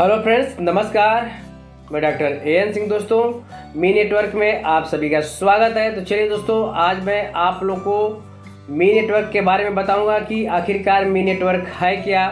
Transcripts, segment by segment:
Hello friends, नमस्कार। मैं doctor an Singh. दोस्तों, मी नेटवर्क में आप सभी का स्वागत है। तो चलिए दोस्तों, आज मैं आप लोग को मी नेटवर्क के बारे में बताऊंगा कि आखिरकार मी नेटवर्क है क्या,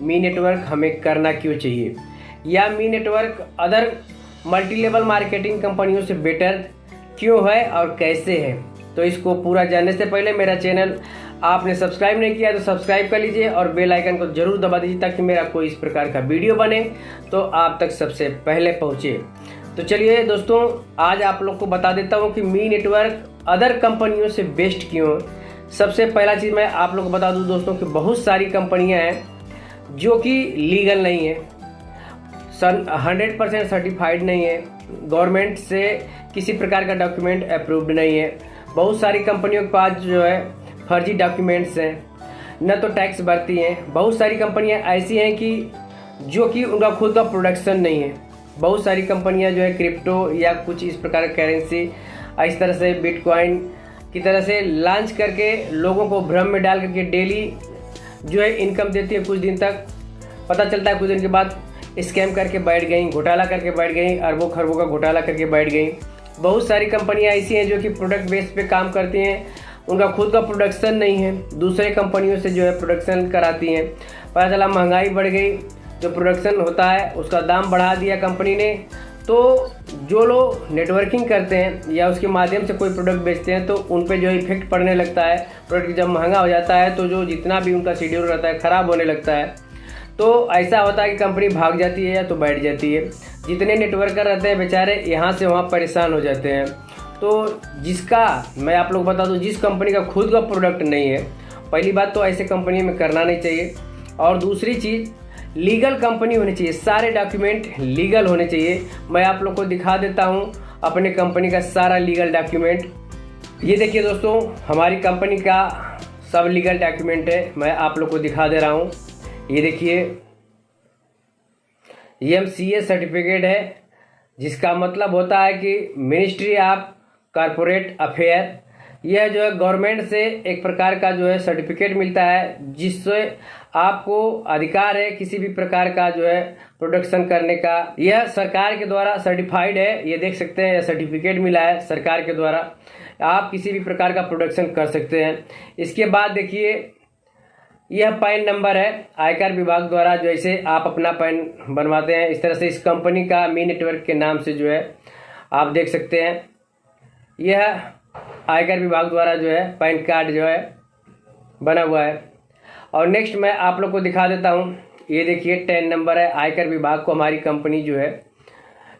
मी नेटवर्क हमें करना क्यों चाहिए, या मी network other multi level marketing कंपनियों से बेटर क्यों है और कैसे है। तो इसको पूरा जानने से पहले मेरा चैनल आपने सब्सक्राइब नहीं किया तो सब्सक्राइब कर लीजिए और बेल आइकन को जरूर दबा दीजिए ताकि मेरा कोई इस प्रकार का वीडियो बने तो आप तक सबसे पहले पहुंचे। तो चलिए दोस्तों, आज आप लोग को बता देता हूं कि मी नेटवर्क अदर कंपनियों से बेस्ट क्यों। सबसे पहला चीज़ मैं आप लोग को बता दूं दोस्तों कि बहुत सारी कंपनियां हैं जो कि लीगल नहीं है, 100% सर्टिफाइड नहीं है, गवर्नमेंट से किसी प्रकार का डॉक्यूमेंट अप्रूव्ड नहीं है। बहुत सारी कंपनियों के पास जो है फर्जी डॉक्यूमेंट्स हैं, न तो टैक्स भरती हैं। बहुत सारी कंपनियां ऐसी हैं कि जो कि उनका खुद का प्रोडक्शन नहीं है। बहुत सारी कंपनियां जो है क्रिप्टो या कुछ इस प्रकार का करेंसी इस तरह से बिटकॉइन की तरह से लॉन्च करके लोगों को भ्रम में डाल करके डेली जो है इनकम देती है। कुछ दिन तक पता चलता है, कुछ दिन के बाद स्कैम करके बैठ गई, घोटाला करके बैठ गई, अरबों खरबों का घोटाला करके बैठ गई। बहुत सारी कंपनियां ऐसी हैं जो कि प्रोडक्ट बेस पे काम करती हैं, उनका खुद का प्रोडक्शन नहीं है, दूसरे कंपनियों से जो है प्रोडक्शन कराती हैं। पता चला महंगाई बढ़ गई, जो प्रोडक्शन होता है उसका दाम बढ़ा दिया कंपनी ने। तो जो लोग नेटवर्किंग करते हैं या उसके माध्यम से कोई प्रोडक्ट बेचते हैं तो उन पे जो इफेक्ट पड़ने लगता है। प्रोडक्ट जब महंगा हो जाता है तो जो जितना भी उनका शेड्यूल रहता है ख़राब होने लगता है। तो ऐसा होता है कि कंपनी भाग जाती है या तो बैठ जाती है। जितने नेटवर्कर रहते हैं बेचारे यहाँ से वहाँ परेशान हो जाते हैं। तो जिसका मैं आप लोग बता दूं, जिस कंपनी का खुद का प्रोडक्ट नहीं है, पहली बात तो ऐसे कंपनी में करना नहीं चाहिए। और दूसरी चीज़, लीगल कंपनी होनी चाहिए, सारे डॉक्यूमेंट लीगल होने चाहिए। मैं आप लोग को दिखा देता हूं अपने कंपनी का सारा लीगल डॉक्यूमेंट। ये देखिए दोस्तों, हमारी कंपनी का सब लीगल डॉक्यूमेंट है, मैं आप लोग को दिखा दे रहा हूँ। ये देखिए, EMCA सर्टिफिकेट है, जिसका मतलब होता है कि मिनिस्ट्री ऑफ कॉरपोरेट अफेयर। यह जो है गवर्नमेंट से एक प्रकार का जो है सर्टिफिकेट मिलता है जिससे आपको अधिकार है किसी भी प्रकार का जो है प्रोडक्शन करने का। यह सरकार के द्वारा सर्टिफाइड है, ये देख सकते हैं, यह सर्टिफिकेट मिला है सरकार के द्वारा। आप किसी भी प्रकार का प्रोडक्शन कर सकते हैं। इसके बाद देखिए, यह पैन नंबर है आयकर विभाग द्वारा, जैसे आप अपना पैन बनवाते हैं इस तरह से इस कंपनी का मी नेटवर्क के नाम से जो है आप देख सकते हैं। यह आयकर विभाग द्वारा जो है पैन कार्ड जो है बना हुआ है। और नेक्स्ट मैं आप लोग को दिखा देता हूँ। ये देखिए 10 नंबर है। आयकर विभाग को हमारी कंपनी जो है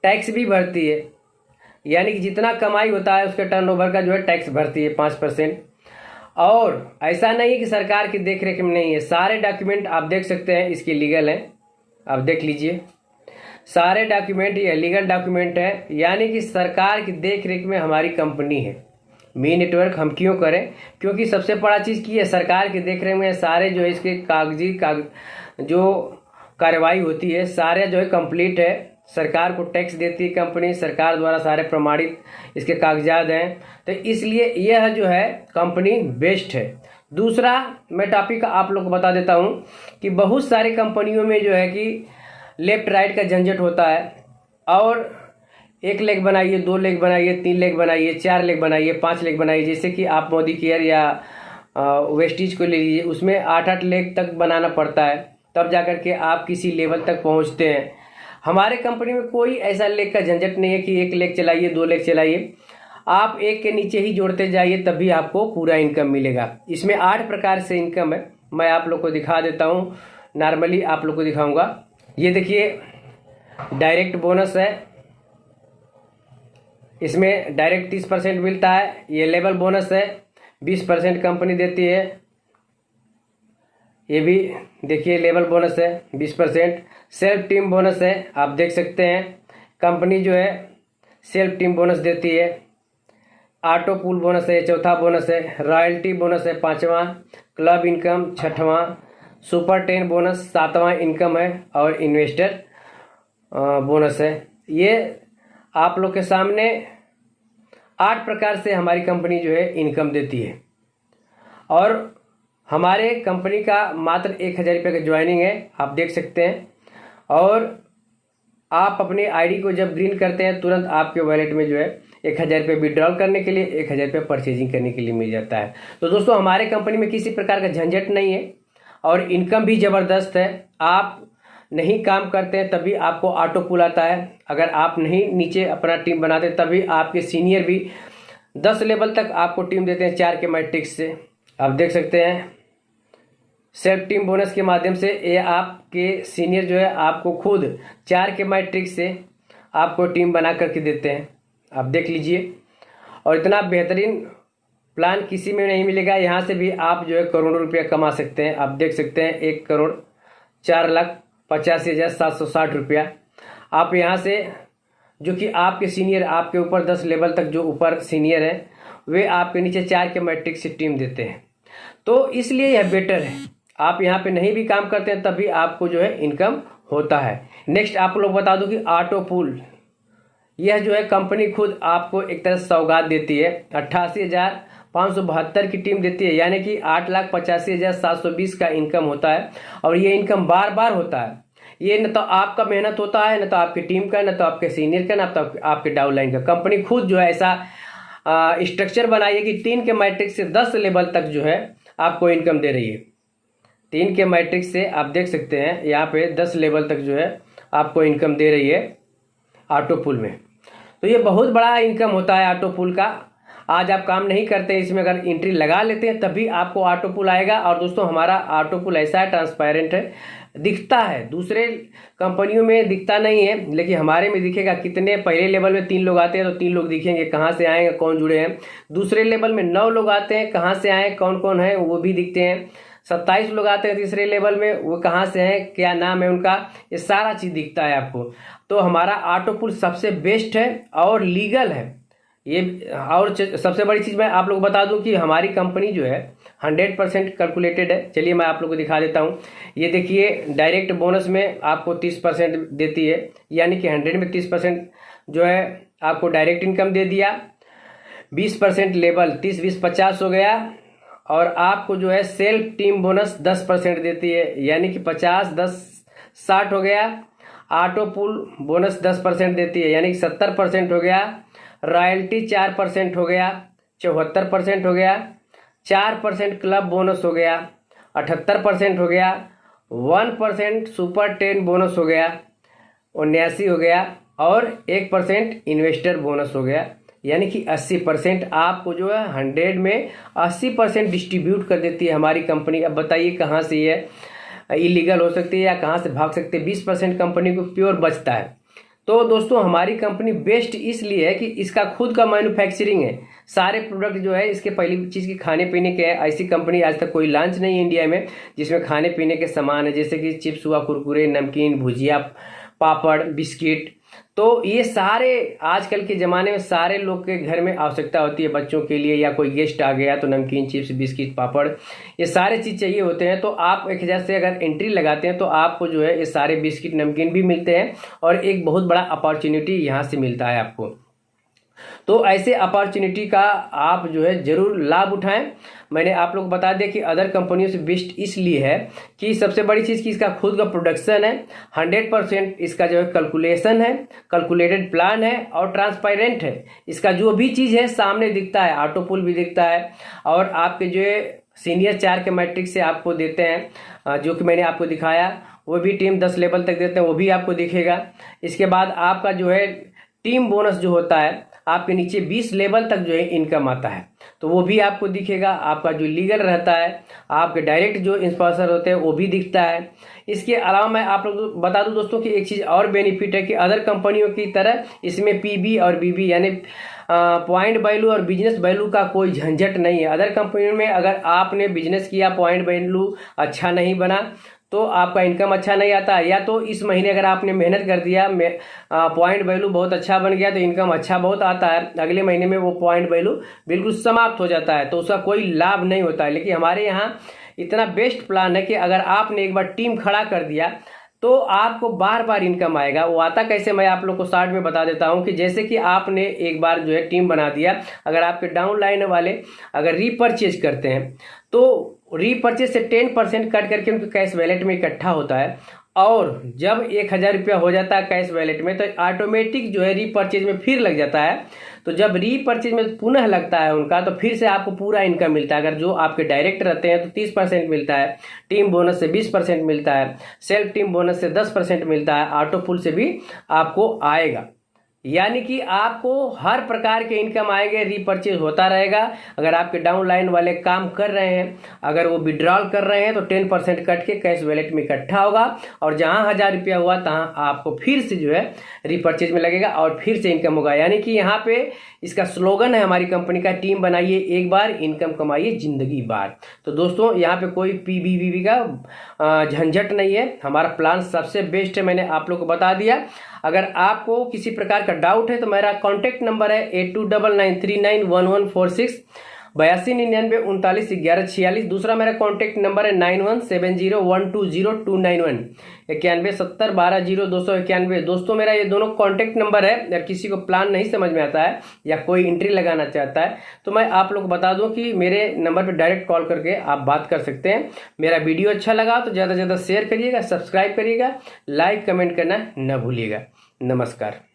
टैक्स भी भरती है, यानी कि जितना कमाई होता है उसके टर्नओवर का जो है टैक्स भरती है 5%। और ऐसा नहीं है कि सरकार की देखरेख में नहीं है, सारे डॉक्यूमेंट आप देख सकते हैं इसके लीगल हैं, आप देख लीजिए सारे डॉक्यूमेंट ये लीगल डॉक्यूमेंट है, यानी कि सरकार की देखरेख में हमारी कंपनी है। मी नेटवर्क हम क्यों करें? क्योंकि सबसे बड़ा चीज़ की है, सरकार की देखरेख में सारे जो है इसके जो कार्रवाई होती है सारे जो है कंप्लीट है। सरकार को टैक्स देती है कंपनी, सरकार द्वारा सारे प्रमाणित इसके कागजात हैं। तो इसलिए यह जो है कंपनी बेस्ट है। दूसरा मैं टॉपिक आप लोग को बता देता हूँ कि बहुत सारी कंपनियों में जो है कि लेफ्ट राइट का झंझट होता है, और 1 लेग बनाइए, 2 लेग बनाइए, 3 लेग बनाइए, 4 लेग बनाइए, 5 लेग बनाइए। जैसे कि आप मोदी केयर या वेस्टीज को ले लीजिए, उसमें 8-8 लेग तक बनाना पड़ता है, तब जाकर के आप किसी लेवल तक पहुंचते हैं। हमारे कंपनी में कोई ऐसा लेग का झंझट नहीं है कि 1 लेग चलाइए, 2 लेग चलाइए, आप एक के नीचे ही जोड़ते जाइए तभी आपको पूरा इनकम मिलेगा। इसमें 8 प्रकार से इनकम है, मैं आप लोग को दिखा देता हूँ। नॉर्मली आप लोग को दिखाऊंगा। ये देखिए डायरेक्ट बोनस है, इसमें डायरेक्ट 30% मिलता है। ये लेवल बोनस है, 20% कंपनी देती है। ये भी देखिए लेवल बोनस है 20%। सेल्फ टीम बोनस है, आप देख सकते हैं कंपनी जो है सेल्फ टीम बोनस देती है। ऑटो पूल बोनस है, चौथा बोनस है। रॉयल्टी बोनस है 5वां। क्लब इनकम 6वां। सुपर 10 बोनस 7वां इनकम है। और इन्वेस्टर बोनस है। ये आप लोग के सामने 8 प्रकार से हमारी कंपनी जो है इनकम देती है। और हमारे कंपनी का मात्र 1000 रुपये का ज्वाइनिंग है, आप देख सकते हैं। और आप अपनी आईडी को जब ग्रीन करते हैं तुरंत आपके वॉलेट में जो है 1000 रुपये विड्रॉल करने के लिए, 1000 रुपये परचेजिंग करने के लिए मिल जाता है। तो दोस्तों हमारे कंपनी में किसी प्रकार का झंझट नहीं है और इनकम भी ज़बरदस्त है। आप नहीं काम करते हैं तभी आपको ऑटो पुल आता है। अगर आप नहीं नीचे अपना टीम बनाते तभी आपके सीनियर भी 10 लेवल तक आपको टीम देते हैं 4 के मैट्रिक्स से। आप देख सकते हैं सेल्फ टीम बोनस के माध्यम से ये आपके सीनियर जो है आपको खुद 4 के मैट्रिक्स से आपको टीम बना करके देते हैं। आप देख लीजिए, और इतना बेहतरीन प्लान किसी में नहीं मिलेगा। यहाँ से भी आप जो है करोड़ों रुपया कमा सकते हैं। आप देख सकते हैं 1,04,85,760 रुपया आप यहाँ से, जो कि आपके सीनियर आपके ऊपर 10 लेवल तक जो ऊपर सीनियर हैं वे आपके नीचे 4 के मैट्रिक्स से टीम देते हैं। तो इसलिए यह बेटर है। आप यहाँ पे नहीं भी काम करते हैं तभी आपको जो है इनकम होता है। नेक्स्ट आप लोग बता दूं कि ऑटो पूल, यह जो है कंपनी खुद आपको एक तरह से सौगात देती है। 88,572 की टीम देती है, यानी कि 8,85,720 का इनकम होता है। और ये इनकम बार बार होता है। ये न तो आपका मेहनत होता है, न तो आपकी टीम का, न तो आपके सीनियर का, न तो आपके डाउनलाइन का। कंपनी खुद जो है ऐसा स्ट्रक्चर बनाई है कि 3 के मैट्रिक्स से 10 लेवल तक जो है आपको इनकम दे रही है। 3 के मैट्रिक्स से आप देख सकते हैं यहाँ पे 10 लेवल तक जो है आपको इनकम दे रही है ऑटो पूल में। तो ये बहुत बड़ा इनकम होता है ऑटो पूल का। आज आप काम नहीं करते, इसमें अगर एंट्री लगा लेते हैं तभी आपको ऑटो पूल आएगा। और दोस्तों हमारा ऑटो पूल ऐसा है, ट्रांसपेरेंट है, दिखता है। दूसरे कंपनियों में दिखता नहीं है, लेकिन हमारे में दिखेगा। कितने पहले लेवल में 3 लोग आते हैं तो 3 लोग दिखेंगे, कहाँ से आएंगे, कौन जुड़े हैं। दूसरे लेवल में 9 लोग आते हैं, कहाँ से आए, कौन कौन है वो भी दिखते हैं। 27 लोग आते हैं तीसरे लेवल में, वो कहाँ से हैं, क्या नाम है उनका, ये सारा चीज़ दिखता है आपको। तो हमारा ऑटो पूल सबसे बेस्ट है और लीगल है ये। और सबसे बड़ी चीज़ मैं आप लोग बता दूं कि हमारी कंपनी जो है 100% कैलकुलेटेड है। चलिए मैं आप लोग को दिखा देता हूं। ये देखिए, डायरेक्ट बोनस में आपको 30% देती है, यानी कि 100 में 30% जो है आपको डायरेक्ट इनकम दे दिया। 20% लेवल, 30-20 50 हो गया। और आपको जो है सेल्फ टीम बोनस 10% देती है, यानी कि 50-10-60 हो गया। ऑटो पूल बोनस 10% देती है, यानी कि 70% हो गया। रॉयल्टी 4% हो गया, 74% हो गया। 4% क्लब बोनस हो गया, 78% हो गया। 1% सुपर 10 बोनस हो गया, 79 हो गया। और 1% इन्वेस्टर बोनस हो गया, यानी कि 80% आपको जो है 100 में 80% डिस्ट्रीब्यूट कर देती है हमारी कंपनी। अब बताइए कहाँ से ये इलीगल हो सकती है या कहाँ से भाग सकते हैं। 20% कंपनी को प्योर बचता है। तो दोस्तों हमारी कंपनी बेस्ट इसलिए है कि इसका खुद का मैन्युफैक्चरिंग है। सारे प्रोडक्ट जो है इसके पहली चीज़ की खाने पीने के है। ऐसी कंपनी आज तक कोई लॉन्च नहीं है इंडिया में जिसमें खाने पीने के सामान है, जैसे कि चिप्स हुआ, कुरकुरे, नमकीन, भुजिया, पापड़, बिस्किट। तो ये सारे आजकल के ज़माने में सारे लोग के घर में आवश्यकता होती है। बच्चों के लिए या कोई गेस्ट आ गया तो नमकीन, चिप्स, बिस्किट, पापड़, ये सारे चीज़ चाहिए होते हैं। तो आप 1000 से अगर एंट्री लगाते हैं तो आपको जो है ये सारे बिस्किट, नमकीन भी मिलते हैं और एक बहुत बड़ा अपॉर्चुनिटी यहाँ से मिलता है आपको। तो ऐसे अपॉर्चुनिटी का आप जो है ज़रूर लाभ उठाएं। मैंने आप लोग बता दिया कि अदर कंपनियों से बेस्ट इसलिए है कि सबसे बड़ी चीज़ कि इसका खुद का प्रोडक्शन है, 100% इसका जो है कैलकुलेशन है, कैलकुलेटेड प्लान है और ट्रांसपेरेंट है। इसका जो भी चीज़ है सामने दिखता है, ऑटो पूल भी दिखता है। और आपके जो है सीनियर 4 के मैट्रिक्स से आपको देते हैं, जो कि मैंने आपको दिखाया, वो भी टीम 10 लेवल तक देते हैं, वो भी आपको दिखेगा। इसके बाद आपका जो है टीम बोनस जो होता है आपके नीचे 20 लेवल तक जो है इनकम आता है, तो वो भी आपको दिखेगा। आपका जो लीगल रहता है, आपके डायरेक्ट जो स्पॉन्सर होते हैं वो भी दिखता है। इसके अलावा मैं आप लोग बता दूं दोस्तों कि एक चीज़ और बेनिफिट है कि अदर कंपनियों की तरह इसमें पीबी और बीबी यानी पॉइंट वैल्यू और बिजनेस वैल्यू का कोई झंझट नहीं है। अदर कंपनियों में अगर आपने बिजनेस किया, पॉइंट वैल्यू अच्छा नहीं बना तो आपका इनकम अच्छा नहीं आता, या तो इस महीने अगर आपने मेहनत कर दिया, पॉइंट वैल्यू बहुत अच्छा बन गया तो इनकम अच्छा बहुत आता है, अगले महीने में वो पॉइंट वैल्यू बिल्कुल समाप्त हो जाता है, तो उसका कोई लाभ नहीं होता है। लेकिन हमारे यहाँ इतना बेस्ट प्लान है कि अगर आपने एक बार टीम खड़ा कर दिया तो आपको बार बार इनकम आएगा। वो आता कैसे, मैं आप लोग को शॉर्ट में बता देता हूँ कि जैसे कि आपने एक बार जो है टीम बना दिया, अगर आपके डाउनलाइन वाले अगर रीपरचेज करते हैं तो रीपरचेज से 10% कट करके उनके कैश वैलेट में इकट्ठा होता है और जब 1,000 रुपया हो जाता है कैश वैलेट में तो ऑटोमेटिक जो है रीपरचेज में फिर लग जाता है। तो जब रीपरचेज में पुनः लगता है उनका तो फिर से आपको पूरा इनकम मिलता है। अगर जो आपके डायरेक्ट रहते हैं तो 30% मिलता है, टीम बोनस से 20% मिलता है, सेल्फ टीम बोनस से 10% मिलता है, ऑटो पुल से भी आपको आएगा। यानी कि आपको हर प्रकार के इनकम आएंगे, रीपरचेज होता रहेगा। अगर आपके डाउन लाइन वाले काम कर रहे हैं, अगर वो विड्रॉल कर रहे हैं तो 10% कट के कैश वैलेट में इकट्ठा होगा और जहां 1,000 रुपया हुआ तहां आपको फिर से जो है रीपरचेज में लगेगा और फिर से इनकम होगा। यानी कि यहाँ पे इसका स्लोगन है हमारी कंपनी का, टीम बनाइए एक बार, इनकम कमाइए जिंदगी बार। तो दोस्तों यहाँ पे कोई पीबीबी का झंझट नहीं है, हमारा प्लान सबसे बेस्ट है, मैंने आप लोग को बता दिया। अगर आपको किसी प्रकार का डाउट है तो मेरा कॉन्टैक्ट नंबर है 8299391146, 8299391146। दूसरा मेरा कॉन्टैक्ट नंबर है 9170120291, 9170120291। दोस्तों मेरा ये दोनों कॉन्टैक्ट नंबर है। अगर किसी को प्लान नहीं समझ में आता है या कोई एंट्री लगाना चाहता है तो मैं आप लोग को बता दूं कि मेरे नंबर पर डायरेक्ट कॉल करके आप बात कर सकते हैं। मेरा वीडियो अच्छा लगा तो ज़्यादा से ज़्यादा शेयर करिएगा, सब्सक्राइब करिएगा, लाइक कमेंट करना न भूलिएगा। नमस्कार।